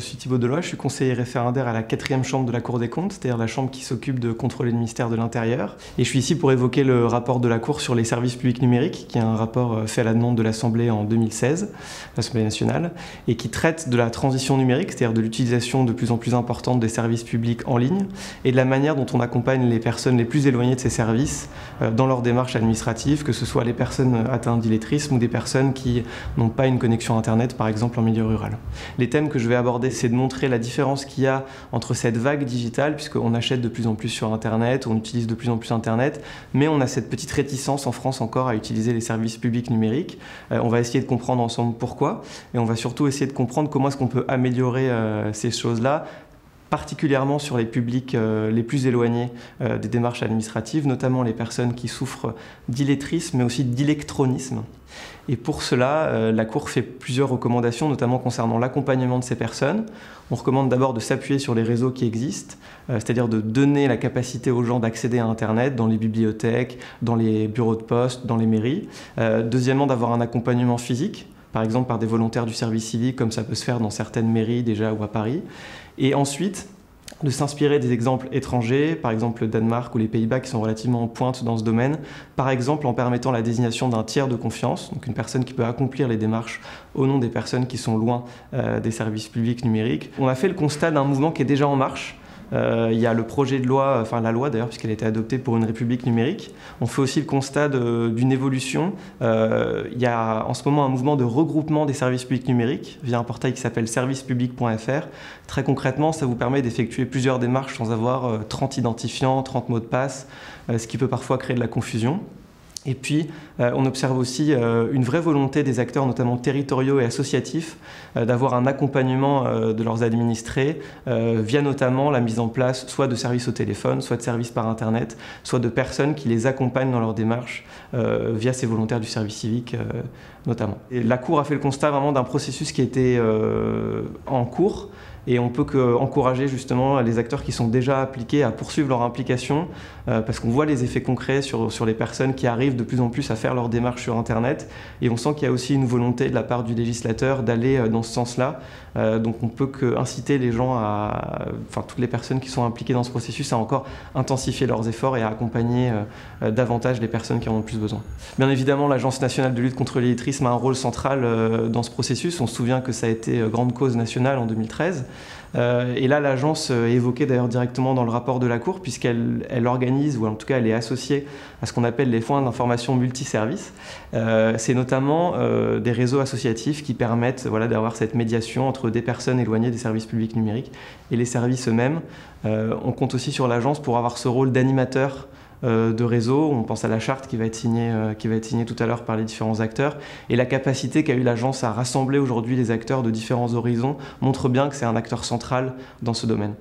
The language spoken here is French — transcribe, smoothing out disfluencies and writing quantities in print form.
suis Thibaut Deloy, je suis conseiller référendaire à la 4e chambre de la Cour des comptes, c'est-à-dire la chambre qui s'occupe de contrôler le ministère de l'Intérieur. Et je suis ici pour évoquer le rapport de la Cour sur les services publics numériques, qui est un rapport fait à la demande de l'Assemblée en 2016, l'Assemblée nationale, et qui traite de la transition numérique, c'est-à-dire de l'utilisation de plus en plus importante des services publics en ligne, et de la manière dont on accompagne les personnes les plus éloignées de ces services dans leur démarche administrative, que ce soit les personnes atteintes d'illettrisme ou des personnes qui n'ont pas une connexion Internet, par exemple en milieu rural. Les thèmes que je vais aborder, c'est de montrer la différence qu'il y a entre cette vague digitale, puisqu'on achète de plus en plus sur Internet, on utilise de plus en plus Internet, mais on a cette petite réticence en France encore à utiliser les services publics numériques. On va essayer de comprendre ensemble pourquoi, et on va surtout essayer de comprendre comment est-ce qu'on peut améliorer ces choses-là, particulièrement sur les publics les plus éloignés des démarches administratives, notamment les personnes qui souffrent d'illettrisme, mais aussi d'électronisme. Et pour cela, la Cour fait plusieurs recommandations, notamment concernant l'accompagnement de ces personnes. On recommande d'abord de s'appuyer sur les réseaux qui existent, c'est-à-dire de donner la capacité aux gens d'accéder à Internet dans les bibliothèques, dans les bureaux de poste, dans les mairies. Deuxièmement, d'avoir un accompagnement physique, par exemple par des volontaires du service civique, comme ça peut se faire dans certaines mairies déjà ou à Paris. Et ensuite, de s'inspirer des exemples étrangers, par exemple le Danemark ou les Pays-Bas qui sont relativement en pointe dans ce domaine, par exemple en permettant la désignation d'un tiers de confiance, donc une personne qui peut accomplir les démarches au nom des personnes qui sont loin des services publics numériques. On a fait le constat d'un mouvement qui est déjà en marche. Il y a le projet de loi, enfin la loi d'ailleurs, puisqu'elle a été adoptée pour une république numérique. On fait aussi le constat d'une évolution. Il y a en ce moment un mouvement de regroupement des services publics numériques via un portail qui s'appelle servicepublic.fr. Très concrètement, ça vous permet d'effectuer plusieurs démarches sans avoir 30 identifiants, 30 mots de passe, ce qui peut parfois créer de la confusion. Et puis, on observe aussi une vraie volonté des acteurs, notamment territoriaux et associatifs, d'avoir un accompagnement de leurs administrés via notamment la mise en place soit de services au téléphone, soit de services par Internet, soit de personnes qui les accompagnent dans leur démarche via ces volontaires du service civique notamment. Et la Cour a fait le constat vraiment d'un processus qui était en cours. Et on peut qu'encourager justement les acteurs qui sont déjà appliqués à poursuivre leur implication parce qu'on voit les effets concrets sur les personnes qui arrivent de plus en plus à faire leur démarche sur Internet. Et on sent qu'il y a aussi une volonté de la part du législateur d'aller dans ce sens-là. Donc on peut qu'inciter les gens enfin toutes les personnes qui sont impliquées dans ce processus à encore intensifier leurs efforts et à accompagner davantage les personnes qui en ont le plus besoin. Bien évidemment, l'Agence nationale de lutte contre l'illettrisme a un rôle central dans ce processus. On se souvient que ça a été grande cause nationale en 2013. Et là, l'agence est évoquée d'ailleurs directement dans le rapport de la Cour, puisqu'elle organise, ou en tout cas elle est associée à ce qu'on appelle les points d'information multiservices. C'est notamment des réseaux associatifs qui permettent d'avoir cette médiation entre des personnes éloignées des services publics numériques et les services eux-mêmes. On compte aussi sur l'agence pour avoir ce rôle d'animateur de réseau. On pense à la charte qui va être signée tout à l'heure par les différents acteurs. Et la capacité qu'a eu l'agence à rassembler aujourd'hui les acteurs de différents horizons montre bien que c'est un acteur central dans ce domaine.